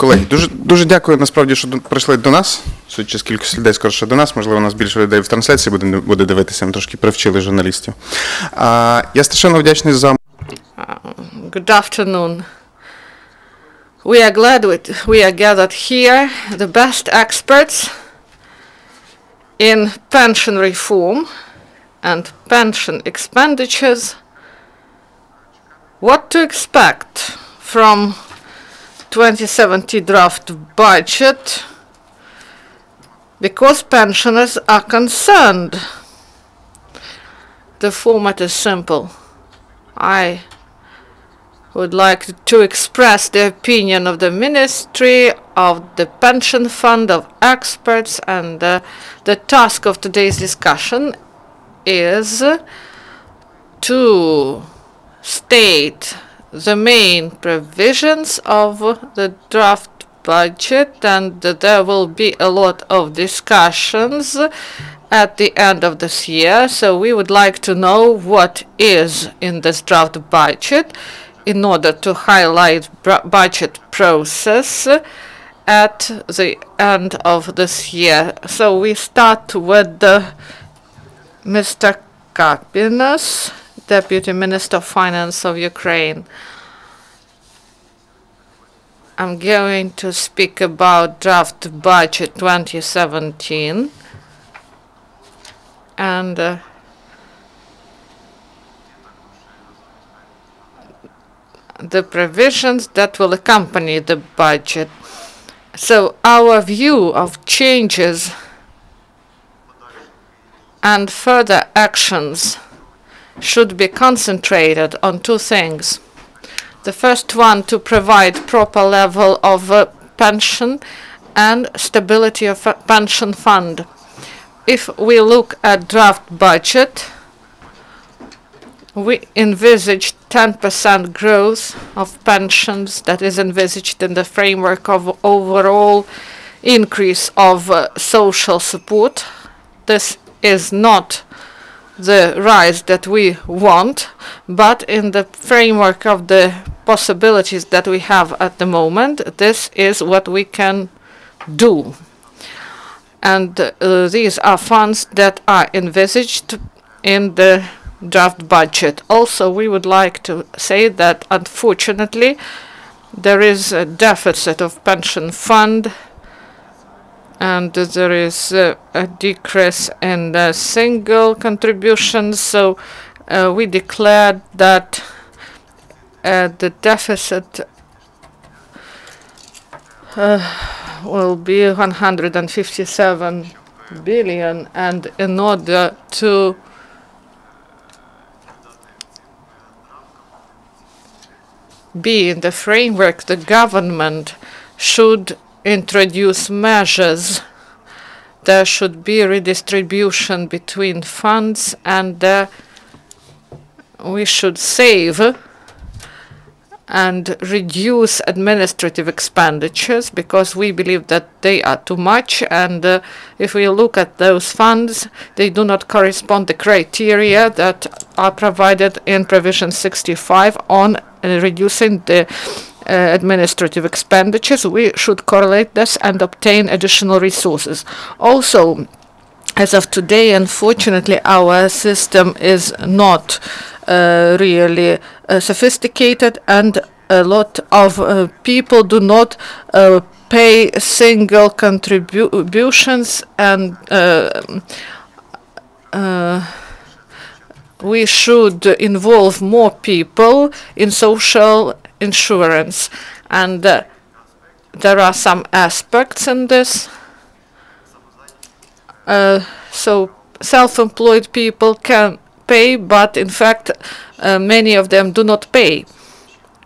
Колеги, дуже дякую, насправді, що прийшли до нас. Судячи з кількості людей, скоро що до нас. Можливо, у нас більше людей в трансляції буде дивитися. Ми трошки привчили журналістів. Я страшенно вдячний за... Good afternoon. We are glad we are gathered here, the best experts in pension reform and pension expenditures. What to expect from 2070 draft budget, because pensioners are concerned. The format is simple. I would like to express the opinion of the Ministry, of the Pension Fund, of experts, and the task of today's discussion is to state the main provisions of the draft budget, and there will be a lot of discussions at the end of this year. So we would like to know what is in this draft budget in order to highlight budget process at the end of this year. So we start with Mr. Kapinus, Deputy Minister of Finance of Ukraine. I'm going to speak about draft budget 2017 and the provisions that will accompany the budget. So our view of changes and further actions should be concentrated on two things. The first one, to provide proper level of pension and stability of pension fund. If we look at draft budget, we envisage 10% growth of pensions that is envisaged in the framework of overall increase of social support. This is not the rise that we want, but in the framework of the possibilities that we have at the moment, this is what we can do. And these are funds that are envisaged in the draft budget. Also, we would like to say that unfortunately there is a deficit of pension fund, and there is a decrease in the single contributions. So we declared that the deficit will be 157 billion, and in order to be in the framework, the government should introduce measures. There should be redistribution between funds, and we should save and reduce administrative expenditures, because we believe that they are too much, and if we look at those funds, they do not correspond to the criteria that are provided in provision 65 on reducing the administrative expenditures. We should correlate this and obtain additional resources. Also, as of today, unfortunately, our system is not really sophisticated, and a lot of people do not pay single contributions, and we should involve more people in social insurance, and there are some aspects in this. So self-employed people can pay, but in fact many of them do not pay.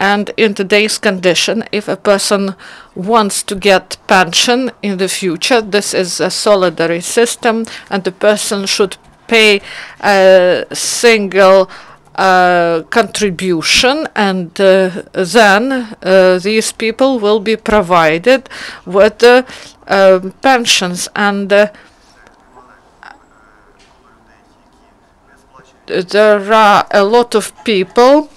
And in today's condition, if a person wants to get pension in the future, this is a solidary system, and the person should pay a single contribution, and then these people will be provided with pensions. And there are a lot of people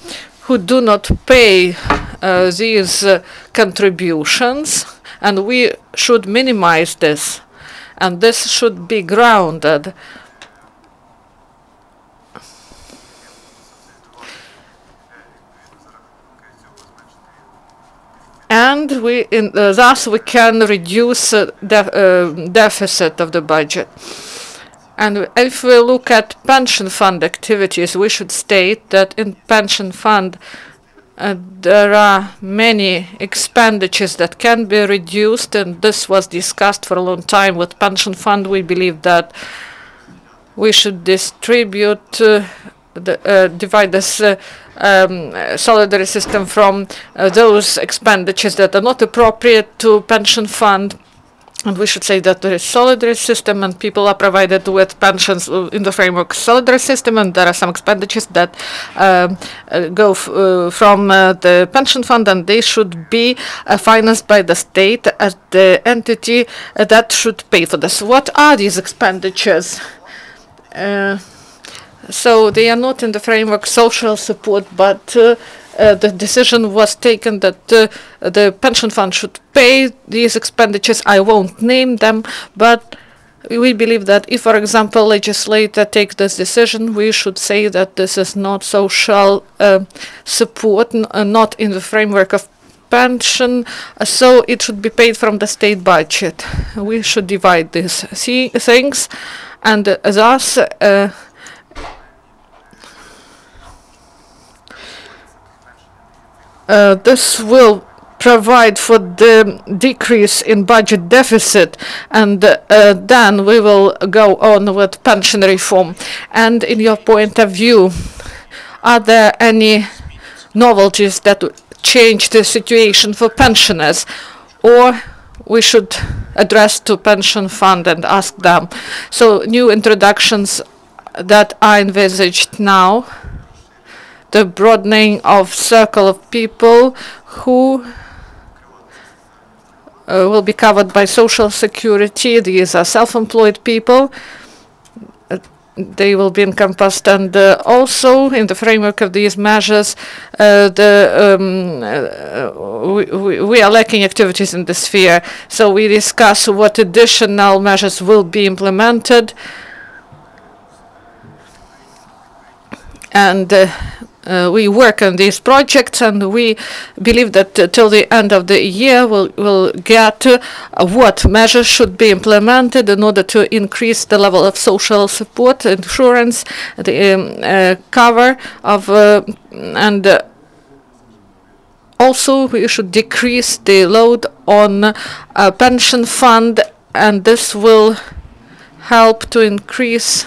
who do not pay these contributions, and we should minimize this, and this should be grounded. And thus we can reduce the deficit of the budget. And if we look at pension fund activities, we should state that in pension fund there are many expenditures that can be reduced, and this was discussed for a long time with pension fund. We believe that we should distribute, divide this solidarity system from those expenditures that are not appropriate to pension fund. And we should say that there is solidarity system and people are provided with pensions in the framework solidarity system, and there are some expenditures that go from the pension fund, and they should be financed by the state as the entity that should pay for this. What are these expenditures? So they are not in the framework social support, but the decision was taken that the pension fund should pay these expenditures. I won't name them, but we believe that if, for example, legislator takes this decision, we should say that this is not social support, not in the framework of pension, so it should be paid from the state budget. We should divide these things, and thus this will provide for the decrease in budget deficit, and then we will go on with pension reform. And in your point of view, are there any novelties that change the situation for pensioners, or we should address to pension fund and ask them? So new introductions that are envisaged now, the broadening of circle of people who will be covered by social security. These are self-employed people. They will be encompassed, and also in the framework of these measures, we are lacking activities in this sphere. So we discuss what additional measures will be implemented, and we work on these projects, and we believe that till the end of the year we'll get what measures should be implemented in order to increase the level of social support, insurance, the cover of, and also we should decrease the load on a pension fund, and this will help to increase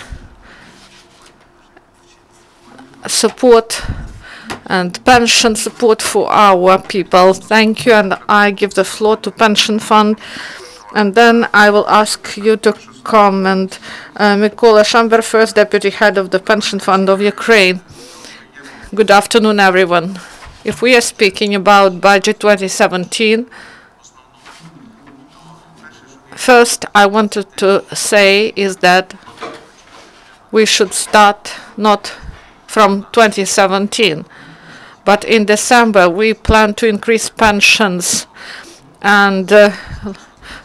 support and pension support for our people. Thank you, and I give the floor to pension fund, and then I will ask you to comment. Mykola, Shambir, first deputy head of the pension fund of Ukraine. Good afternoon, everyone. If we are speaking about budget 2017, first I wanted to say is that we should start not from 2017, but in December we plan to increase pensions, and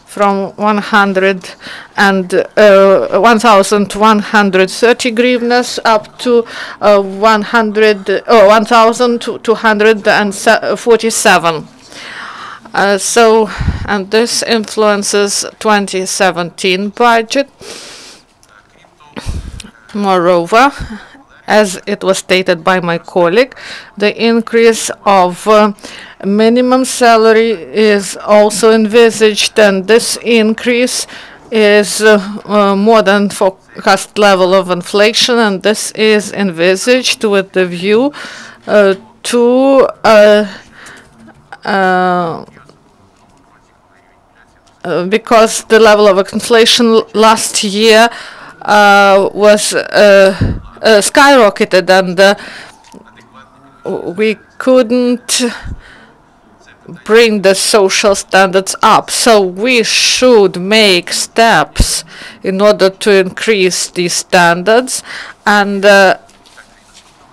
from 1,130 hryvnias up to 1,247. So, and this influences 2017 budget. Moreover, as it was stated by my colleague, the increase of minimum salary is also envisaged, and this increase is more than forecast level of inflation, and this is envisaged with the view to because the level of inflation last year was skyrocketed, and we couldn't bring the social standards up. So we should make steps in order to increase these standards, and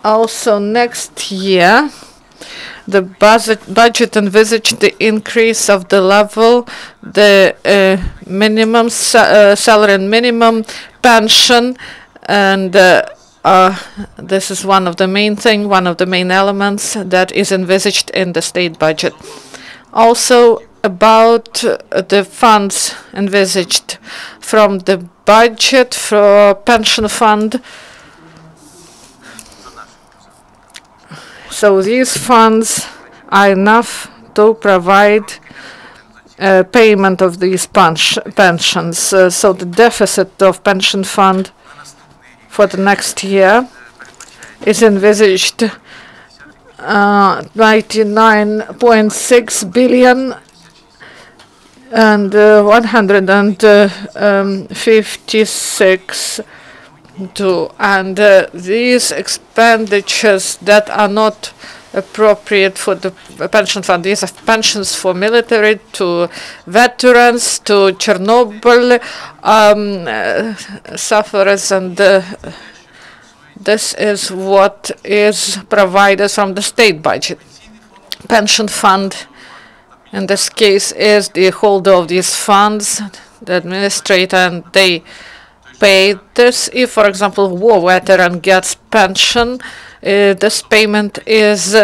also next year The budget envisaged the increase of the level, the minimum salary and minimum pension, and this is one of the main elements that is envisaged in the state budget. Also, about the funds envisaged from the budget for pension fund. So these funds are enough to provide payment of these pensions. So the deficit of pension fund for the next year is envisaged 99.6 billion and 156 and these expenditures that are not appropriate for the pension fund. These are pensions for military, to veterans, to Chernobyl sufferers, and this is what is provided from the state budget. Pension fund, in this case, is the holder of these funds, the administrator, and they pay this. If, for example, war veteran gets pension, this payment is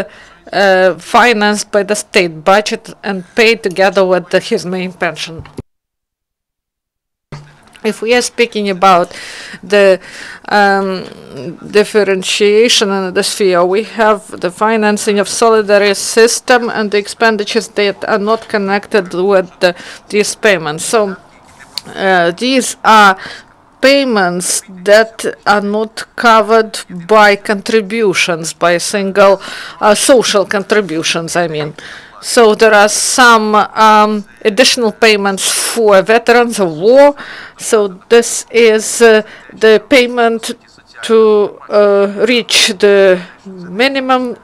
financed by the state budget and paid together with his main pension. If we are speaking about the differentiation in the sphere, we have the financing of solidarity system and the expenditures that are not connected with these payments. So these are payments that are not covered by contributions, by single social contributions, I mean. So there are some additional payments for veterans of war. So this is the payment to reach the minimum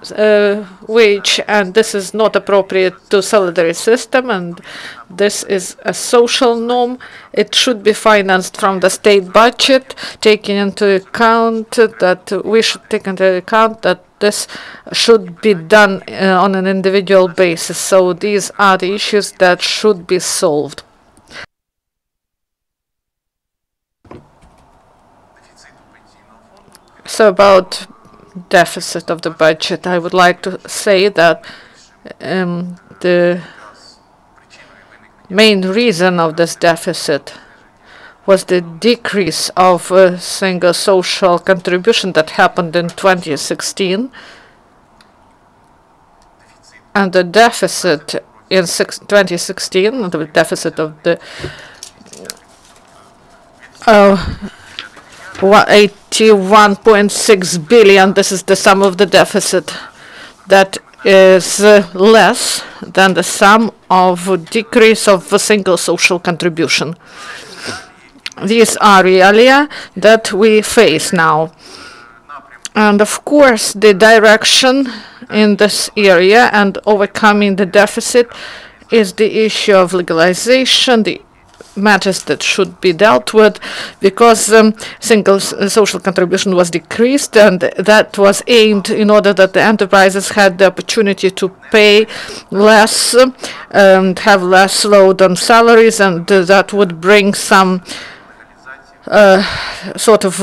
wage, and this is not appropriate to solidarity system, and this is a social norm. It should be financed from the state budget, taking into account that we should take into account that this should be done on an individual basis. So these are the issues that should be solved. So about deficit of the budget, I would like to say that the main reason of this deficit was the decrease of single social contribution that happened in 2016, and the deficit in 2016, the deficit of the 81.6 billion. This is the sum of the deficit. That is less than the sum of decrease of a single social contribution. These are realia that we face now. And of course, the direction in this area and overcoming the deficit is the issue of legalization, the matters that should be dealt with, because single social contribution was decreased, and that was aimed in order that the enterprises had the opportunity to pay less and have less load on salaries, and that would bring some sort of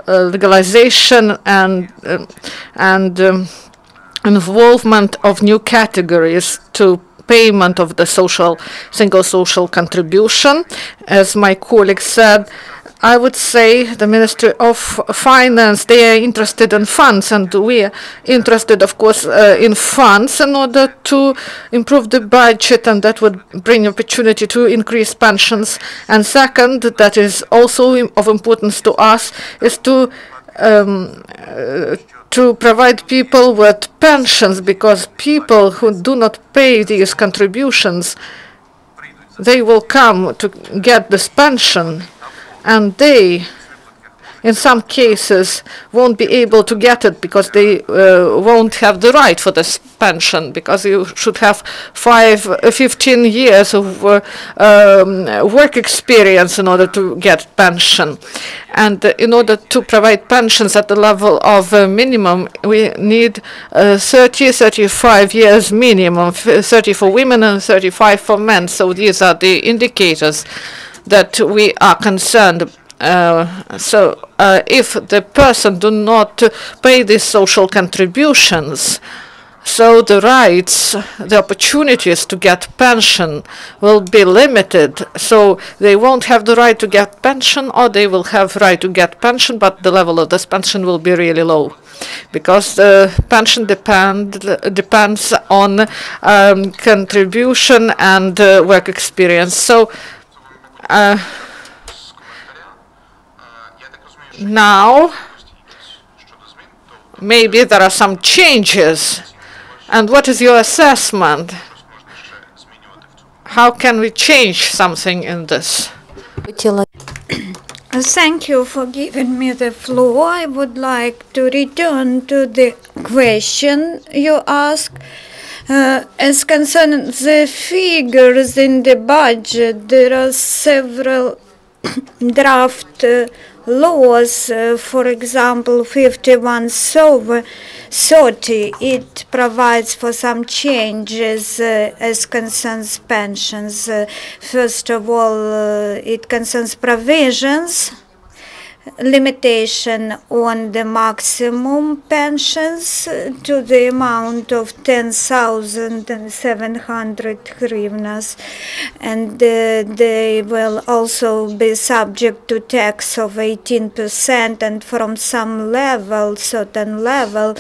legalization and involvement of new categories to payment of the single social contribution. As my colleague said, I would say the Ministry of Finance, they are interested in funds, and we are interested, of course, in funds in order to improve the budget, and that would bring opportunity to increase pensions. And second, that is also of importance to us, is to provide people with pensions, because people who do not pay these contributions, they will come to get this pension, and they in some cases won't be able to get it because they won't have the right for this pension, because you should have 15 years of work experience in order to get pension. And in order to provide pensions at the level of minimum, we need 35 years minimum, 30 for women and 35 for men. So these are the indicators that we are concerned. If the person do not pay these social contributions, so the rights, the opportunities to get pension will be limited. So they won't have the right to get pension, or they will have right to get pension, but the level of this pension will be really low, because the pension depends on contribution and work experience. So now maybe there are some changes. And what is your assessment? How can we change something in this? Thank you for giving me the floor. I would like to return to the question you asked. As concerns the figures in the budget, there are several draft laws, for example, 51/30, it provides for some changes as concerns pensions. First of all, it concerns provisions, limitation on the maximum pensions to the amount of 10,700 hryvnias, and they will also be subject to tax of 18%, and from some level, certain level,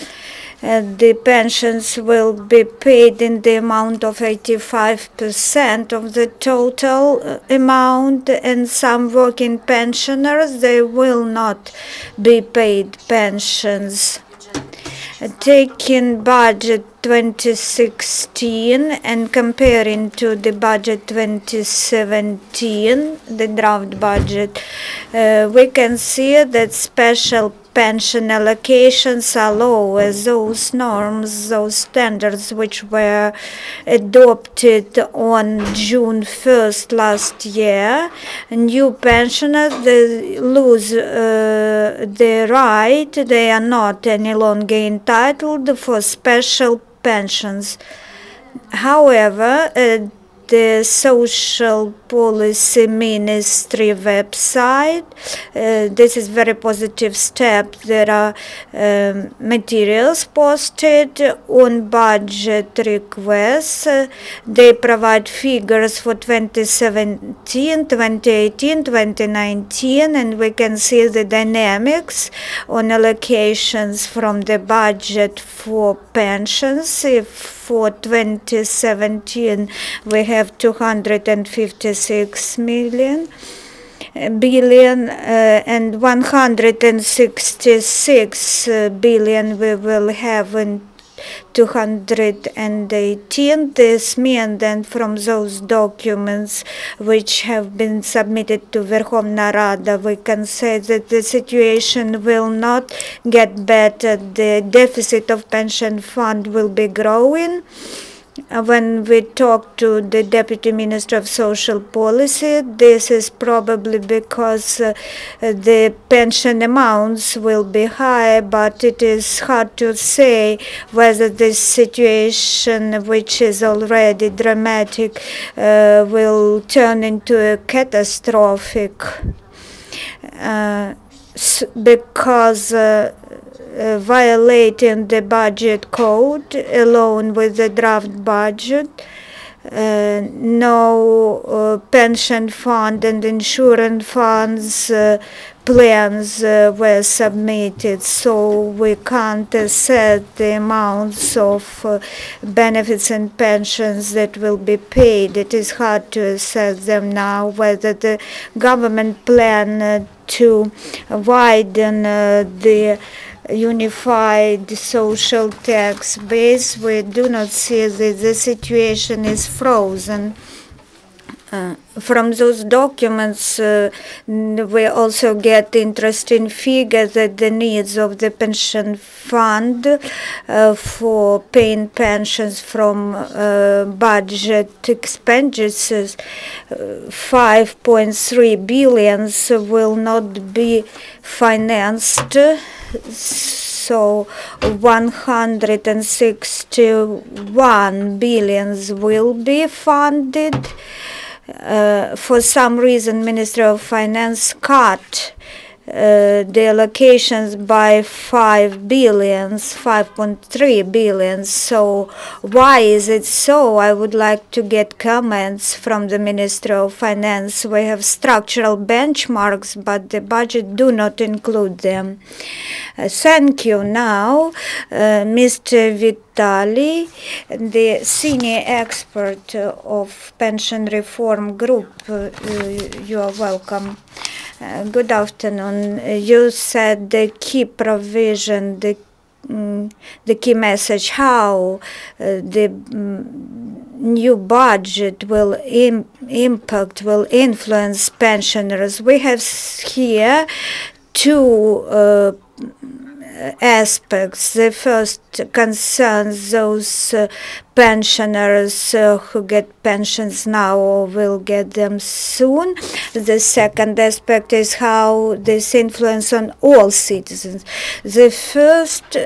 the pensions will be paid in the amount of 85% of the total amount, and some working pensioners, they will not be paid pensions. Taking budget 2016 and comparing to the budget 2017, the draft budget, we can see that special pension allocations are low, as those norms, those standards which were adopted on June 1st last year. New pensioners, they lose their right, they are not any longer entitled for special pensions. However, the Social Policy Ministry website, this is very positive step. There are materials posted on budget requests. They provide figures for 2017, 2018, 2019, and we can see the dynamics on allocations from the budget for pensions. If for 2017 we have 256 billion and 166 billion we will have in 218. This means then from those documents which have been submitted to Verkhovna Rada, we can say that the situation will not get better. The deficit of pension fund will be growing. When we talk to the Deputy Minister of Social Policy, this is probably because the pension amounts will be high, but it is hard to say whether this situation, which is already dramatic, will turn into a catastrophic, because violating the budget code alone with the draft budget, no pension fund and insurance funds plans were submitted, so we can't set the amounts of benefits and pensions that will be paid. It is hard to assess them now. Whether the government plan to widen the unified social tax base, we do not see that the situation is frozen. From those documents, we also get interesting figures that the needs of the pension fund for paying pensions from budget expenditures, 5.3 billion will not be financed. So 161 billions will be funded. For some reason, Ministry of Finance cut the allocations by 5 billions, 5.3 billion. So why is it so? I would like to get comments from the Ministry of Finance. We have structural benchmarks, but the budget do not include them. Thank you. Now, Mr. Vitaliy, the senior expert of Pension Reform Group, you are welcome. Good afternoon. You said the key provision, the key message, how the new budget will impact, will influence pensioners. We have here two aspects. The first concerns those pensioners who get pensions now or will get them soon. The second aspect is how this influence on all citizens. The first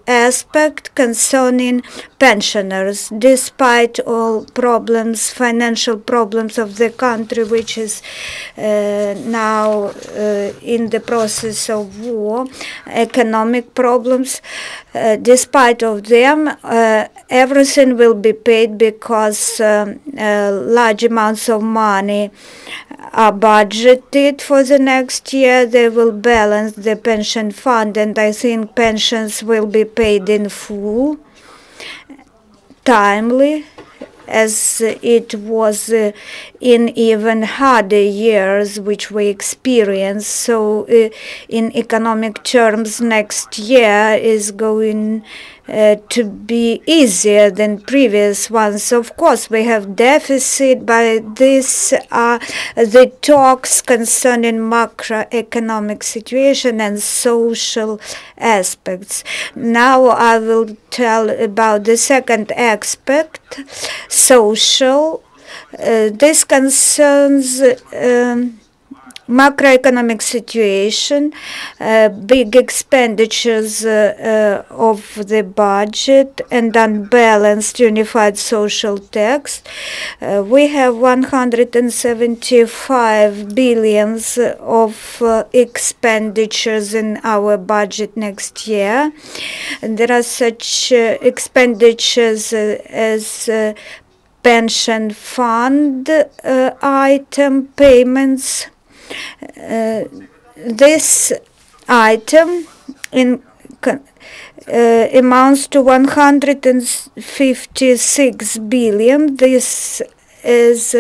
aspect concerning pensioners, despite all problems, financial problems of the country, which is now in the process of war, economic problems, despite of them, everything will be paid because large amounts of money are budgeted for the next year. They will balance the pension fund, and I think pensions will be paid in full, timely, as it was in even harder years which we experienced. So in economic terms, next year is going to be easier than previous ones. Of course, we have deficit, but this are the talks concerning macroeconomic situation and social aspects. Now I will tell about the second aspect, social. This concerns macroeconomic situation, big expenditures of the budget, and unbalanced unified social tax. We have 175 billions of expenditures in our budget next year. And there are such expenditures as pension fund item payments. This item amounts to 156 billion. This is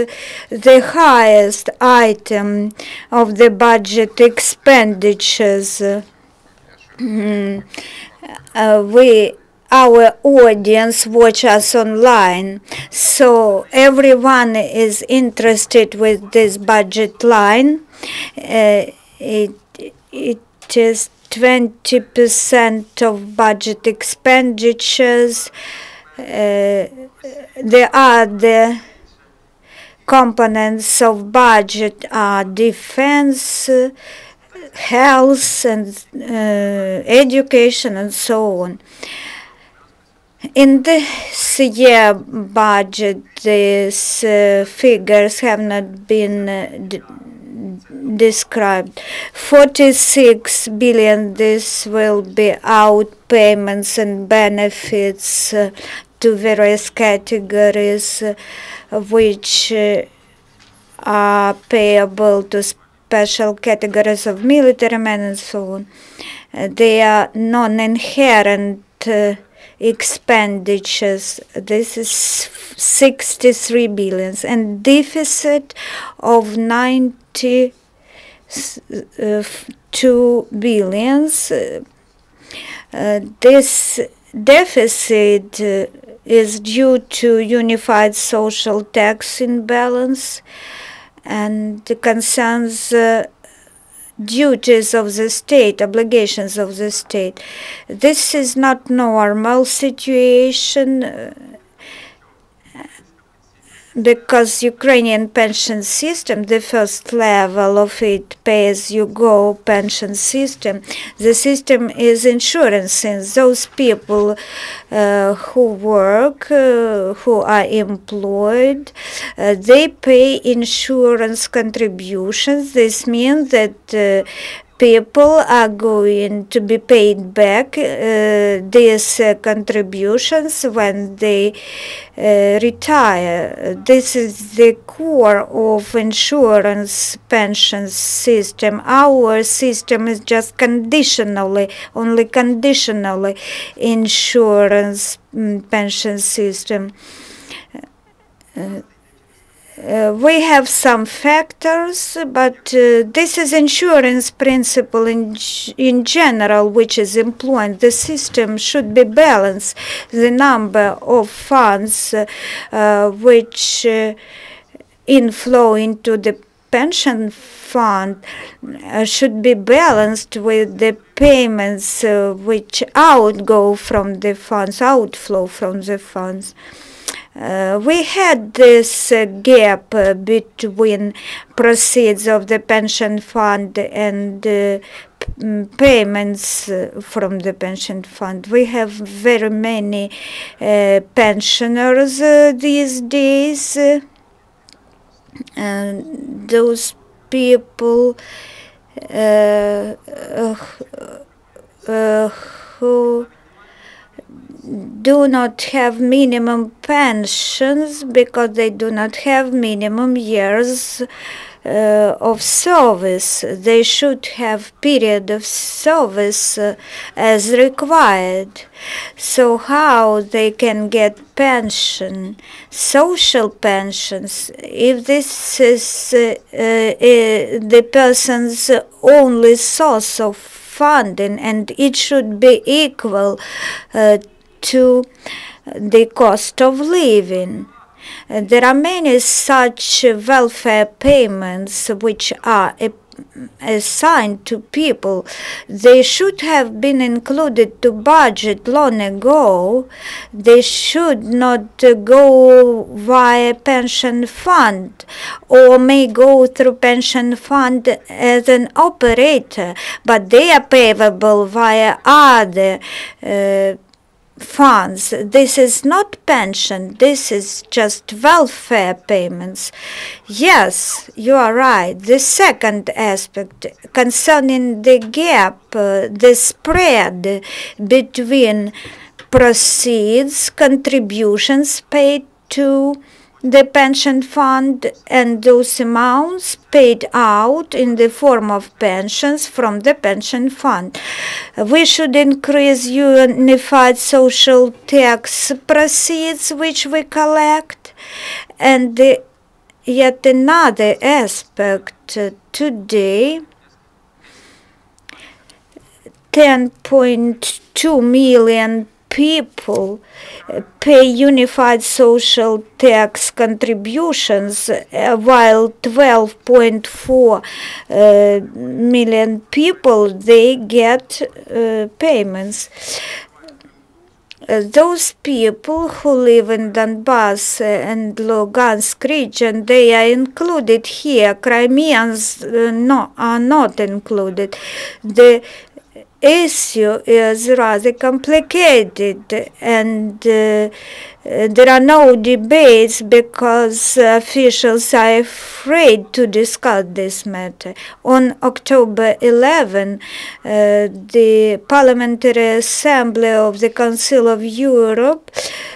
the highest item of the budget expenditures. Our audience watch us online, so everyone is interested with this budget line. It is 20% of budget expenditures. The other components of budget are defense, health, and education, and so on. In this year budget, these figures have not been described. 46 billion, this will be out payments and benefits to various categories which are payable to special categories of military men and so on. They are non-inherent expenditures. This is 63 billions and deficit of 92 billions. This deficit is due to unified social tax imbalance and concerns duties of the state, obligations of the state. This is not normal situation because Ukrainian pension system, the first level of it, pay-as-you-go pension system, the system is insurance, since those people who work, who are employed, they pay insurance contributions. This means that people are going to be paid back these contributions when they retire. This is the core of insurance pension system. Our system is just conditionally, only conditionally insurance pension system. We have some factors, but this is insurance principle in general which is employed. The system should be balanced. The number of funds which inflow into the pension fund should be balanced with the payments which outflow from the funds. We had this gap between proceeds of the pension fund and payments from the pension fund. We have very many pensioners these days, and those people who do not have minimum pensions because they do not have minimum years of service. They should have period of service as required. So how they can get pension, social pensions, if this is the person's only source of funding, and it should be equal to the cost of living. There are many such welfare payments which are assigned to people. They should have been included to budget long ago. They should not go via pension fund, or may go through pension fund as an operator, but they are payable via other funds. This is not pension, this is just welfare payments. Yes, you are right. The second aspect concerning the gap, the spread between proceeds, contributions paid to the pension fund and those amounts paid out in the form of pensions from the pension fund. We should increase unified social tax proceeds which we collect. And yet another aspect, today 10.2 million people pay unified social tax contributions, while 12.4 million people, they get payments. Those people who live in Donbass and Lugansk region, they are included here. Crimeans are not included. The issue is rather complicated, and there are no debates because officials are afraid to discuss this matter. On October 11, the Parliamentary Assembly of the Council of Europe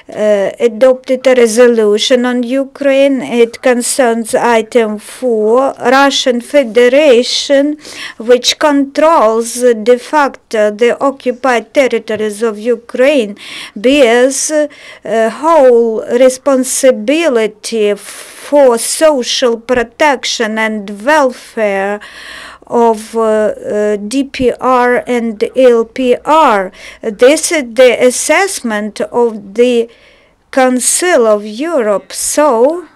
adopted a resolution on Ukraine. It concerns item 4, Russian Federation, which controls de facto the occupied territories of Ukraine, bears whole responsibility for social protection and welfare of DPR and LPR. This is the assessment of the Council of Europe. So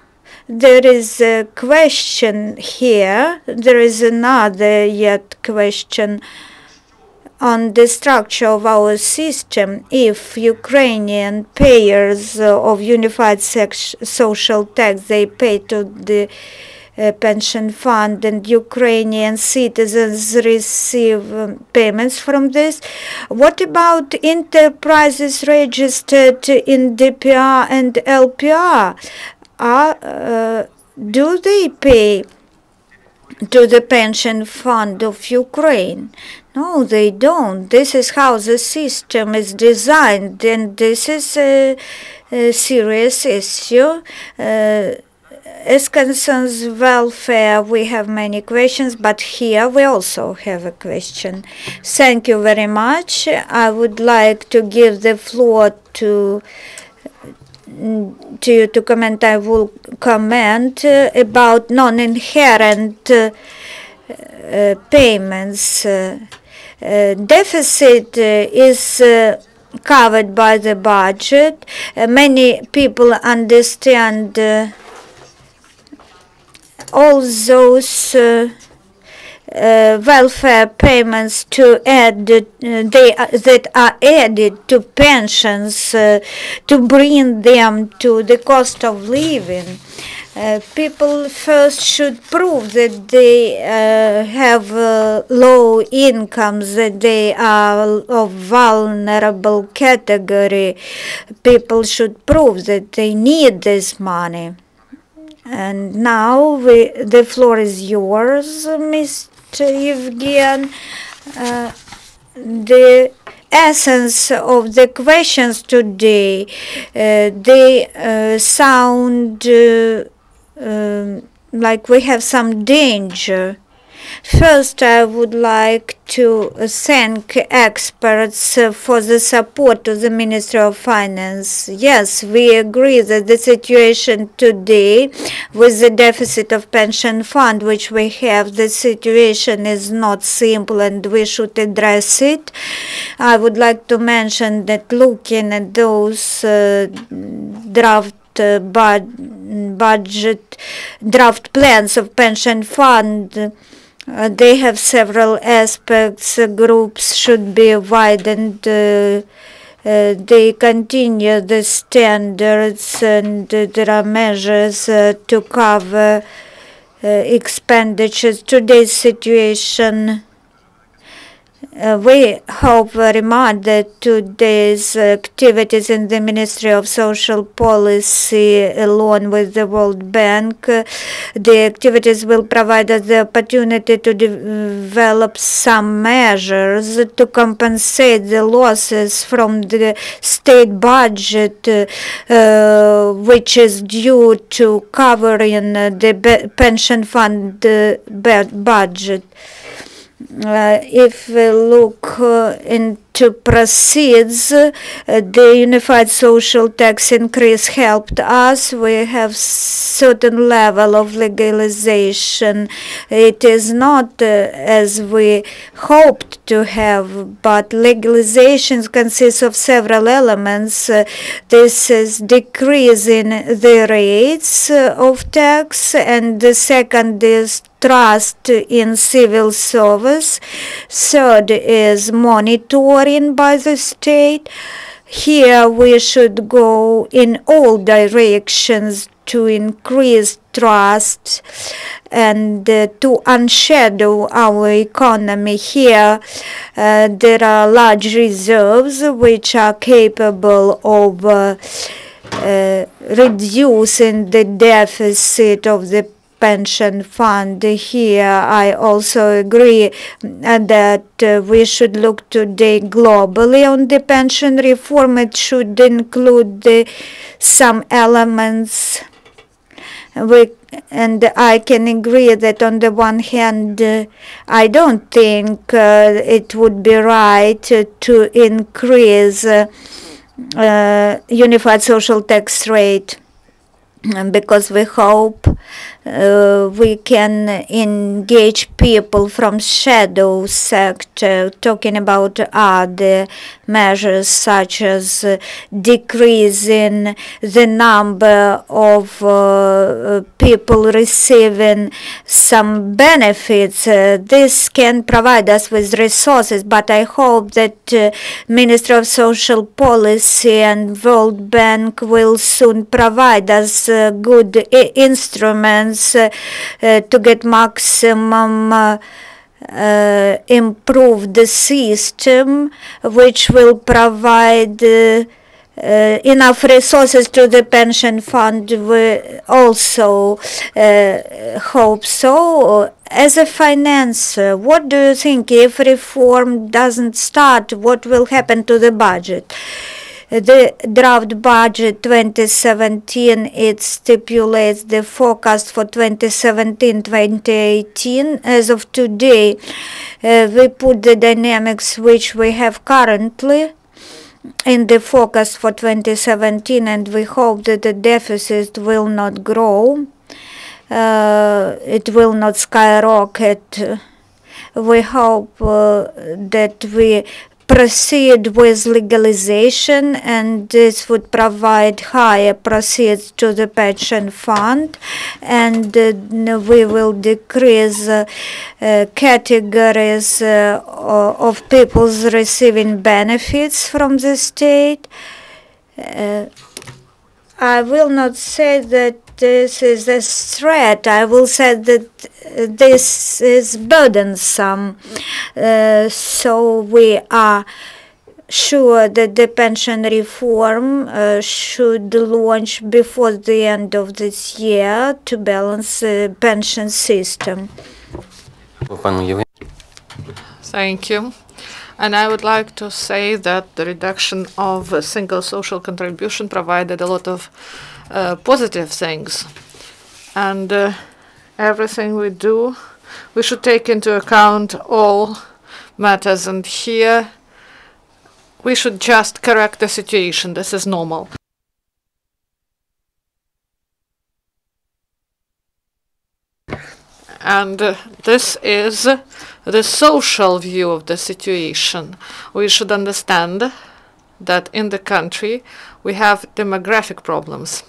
there is a question here. There is another yet question on the structure of our system. If Ukrainian payers of unified social tax, they pay to the pension fund, and Ukrainian citizens receive payments from this. What about enterprises registered in DPR and LPR? Do they pay to the pension fund of Ukraine? No, they don't. This is how the system is designed, and this is a serious issue. As concerns welfare, we have many questions, but here we also have a question. Thank you very much. I would like to give the floor to you to comment. I will comment about non-inherent payments. Deficit is covered by the budget. Many people understand all those welfare payments to add that are added to pensions to bring them to the cost of living. People first should prove that they have low incomes, that they are of vulnerable category. People should prove that they need this money. And now the floor is yours, Mr. Yevgeniy. The essence of the questions today, they sound like we have some danger. First, I would like to thank experts for the support to the Ministry of Finance. Yes, we agree that the situation today with the deficit of pension fund which we have, the situation is not simple and we should address it. I would like to mention that looking at those draft plans of pension fund, they have several aspects. Groups should be widened. They continue the standards, and there are measures to cover expenditures. Today's situation, we hope very much that today's activities in the Ministry of Social Policy, along with the World Bank, the activities will provide us the opportunity to develop some measures to compensate the losses from the state budget, which is due to covering the pension fund budget. If we look into proceeds, the unified social tax increase helped us. We have certain level of legalization. It is not as we hoped to have, but legalization consists of several elements. This is decreasing the rates of tax, and the second is trust in civil service. Third is monitoring by the state. Here we should go in all directions to increase trust and to unshadow our economy. Here there are large reserves which are capable of reducing the deficit of the pension fund. Here I also agree that we should look today globally on the pension reform. It should include some elements. And I can agree that on the one hand, I don't think it would be right to increase unified social tax rate, because we hope we can engage people from shadow sector, talking about other measures such as decrease in the number of people receiving some benefits. This can provide us with resources, but I hope that Ministry of Social Policy and World Bank will soon provide us good instruments to get maximum improve the system, which will provide enough resources to the pension fund. We also hope so. As a financer, what do you think if reform doesn't start, what will happen to the budget? The draft budget 2017, it stipulates the forecast for 2017-2018. As of today, we put the dynamics which we have currently in the forecast for 2017, and we hope that the deficit will not grow. It will not skyrocket. We hope that we proceed with legalization, and this would provide higher proceeds to the pension fund, and we will decrease categories of people receiving benefits from the state. I will not say that this is a threat. I will say that this is burdensome. So we are sure that the pension reform should launch before the end of this year to balance the pension system. Thank you. And I would like to say that the reduction of a single social contribution provided a lot of positive things. And everything we do, we should take into account all matters. And here, we should just correct the situation. This is normal. And this is the social view of the situation. We should understand that in the country we have demographic problems.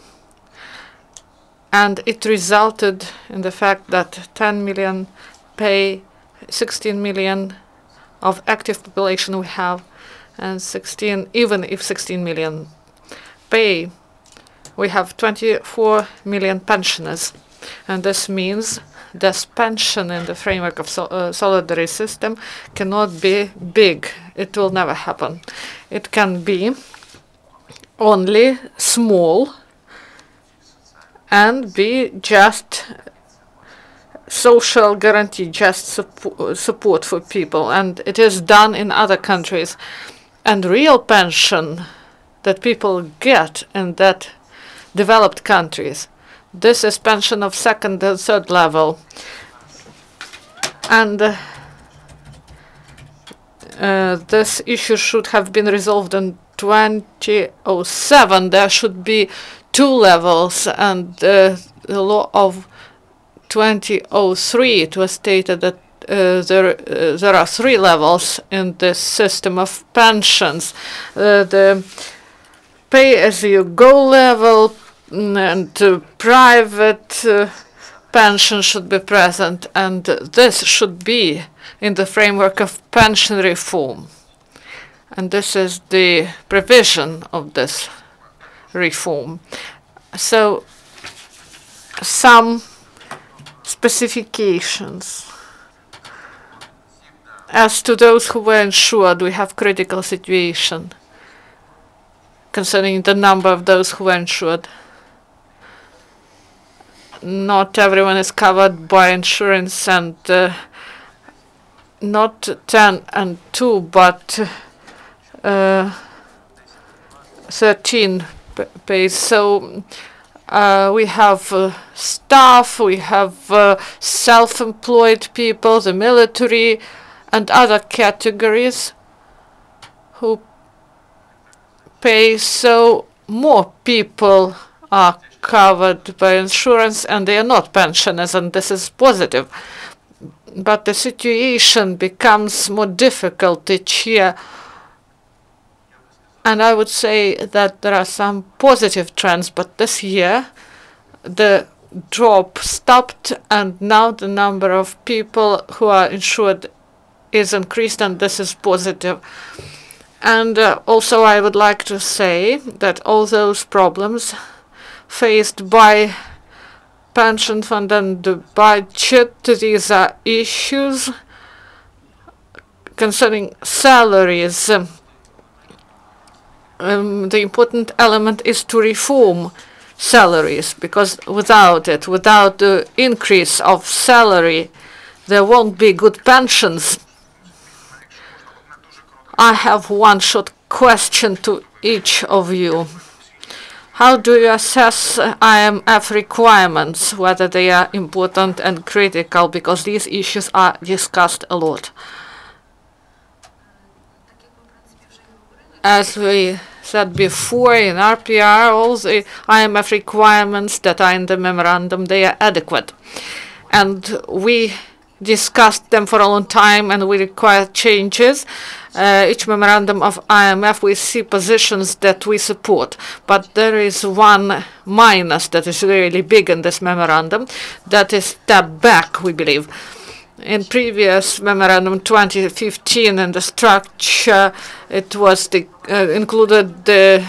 And it resulted in the fact that 10 million pay, 16 million of active population we have, and 16, even if 16 million pay, we have 24 million pensioners. And this means this pension in the framework of solidarity system cannot be big. It will never happen. It can be only small and be just social guarantee, just support for people. And it is done in other countries. And real pension that people get in that developed countries, this is pension of second and third level. And this issue should have been resolved in 2007. There should be 2 levels, and the law of 2003, it was stated that there are 3 levels in this system of pensions. The pay-as-you-go level, and private pension should be present, and this should be in the framework of pension reform. And this is the provision of this reform. So some specifications. As to those who were insured, we have critical situation concerning the number of those who were insured. Not everyone is covered by insurance, and not 10 and 2, but 13 pays. So we have staff, we have self-employed people, the military, and other categories who pay. So more people are covered by insurance, and they are not pensioners, and this is positive. But the situation becomes more difficult each year And I would say that there are some positive trends, but this year the drop stopped, and now the number of people who are insured is increased, and this is positive. And also I would like to say that all those problems faced by pension fund and the budget, these are issues concerning salaries. The important element is to reform salaries, because without it, without the increase of salary, there won't be good pensions. I have one short question to each of you. How do you assess IMF requirements, whether they are important and critical, because these issues are discussed a lot? As we said before, in RPR, all the IMF requirements that are in the memorandum, they are adequate. And we discussed them for a long time, and we require changes. Each memorandum of IMF, we see positions that we support. But there is one minus that is really big in this memorandum, that is step back, we believe. In previous memorandum 2015, in the structure, it was included the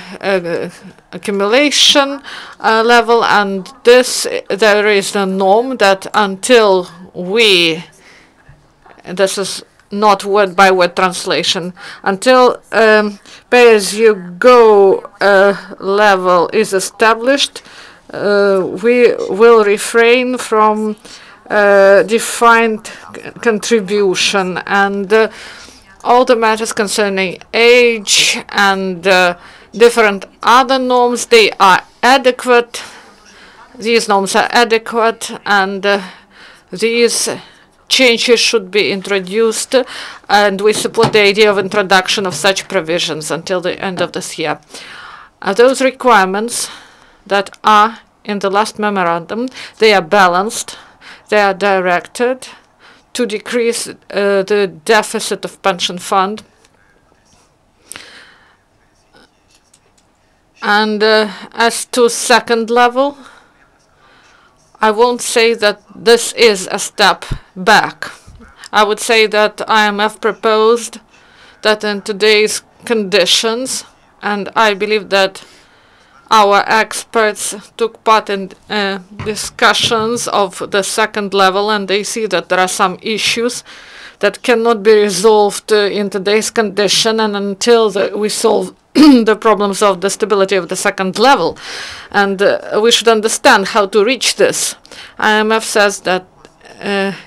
accumulation level, and there is a norm that until this is not word-by-word translation, until pay-as-you-go level is established, we will refrain from defined contribution, and all the matters concerning age and different other norms, they are adequate. These norms are adequate, and these changes should be introduced, and we support the idea of introduction of such provisions until the end of this year. Those requirements that are in the last memorandum, they are balanced. They are directed to decrease the deficit of pension fund. And as to second level, I won't say that this is a step back. I would say that IMF proposed that in today's conditions, and I believe that our experts took part in discussions of the second level, and they see that there are some issues that cannot be resolved in today's condition, and until we solve the problems of the stability of the second level. And we should understand how to reach this. IMF says that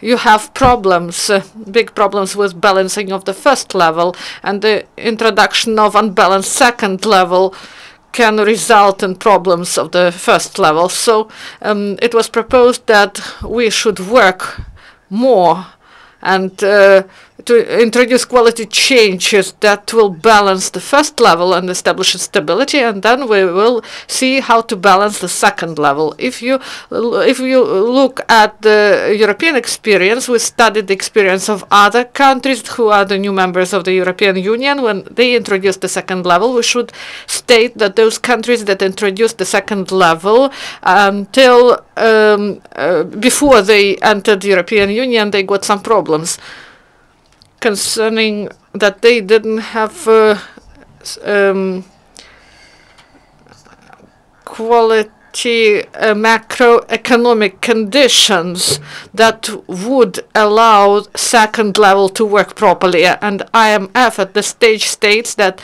you have problems, big problems with balancing of the first level, and the introduction of unbalanced second level can result in problems of the first level. So it was proposed that we should work more and to introduce quality changes that will balance the first level and establish stability, and then we will see how to balance the second level. If you look at the European experience, we studied the experience of other countries who are the new members of the European Union. When they introduced the second level, we should state that those countries that introduced the second level till before they entered the European Union, they got some problems concerning that they didn't have quality macroeconomic conditions that would allow second level to work properly. And IMF at this stage states that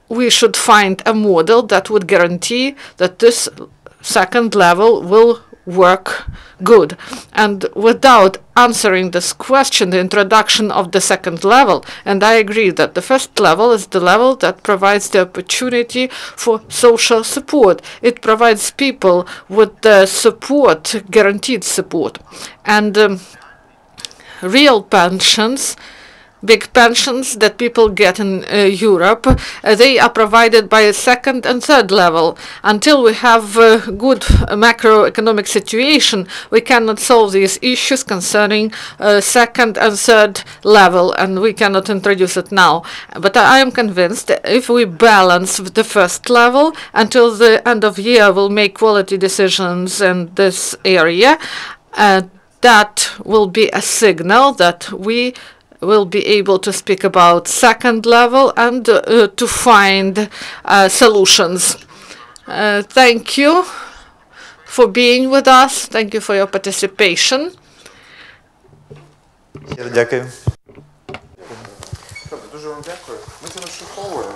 we should find a model that would guarantee that this second level will work good. And without answering this question, the introduction of the second level, and I agree that the first level is the level that provides the opportunity for social support. It provides people with the support, guaranteed support. And real pensions, big pensions that people get in Europe, they are provided by a second and third level. Until we have a good macroeconomic situation, we cannot solve these issues concerning second and third level, and we cannot introduce it now. But I am convinced that if we balance with the first level, until the end of year we'll make quality decisions in this area, that will be a signal that we will be able to speak about second level and to find solutions. Thank you for being with us. Thank you for your participation. Дякую. Дуже вам дякую. Ми це розшифровуємо.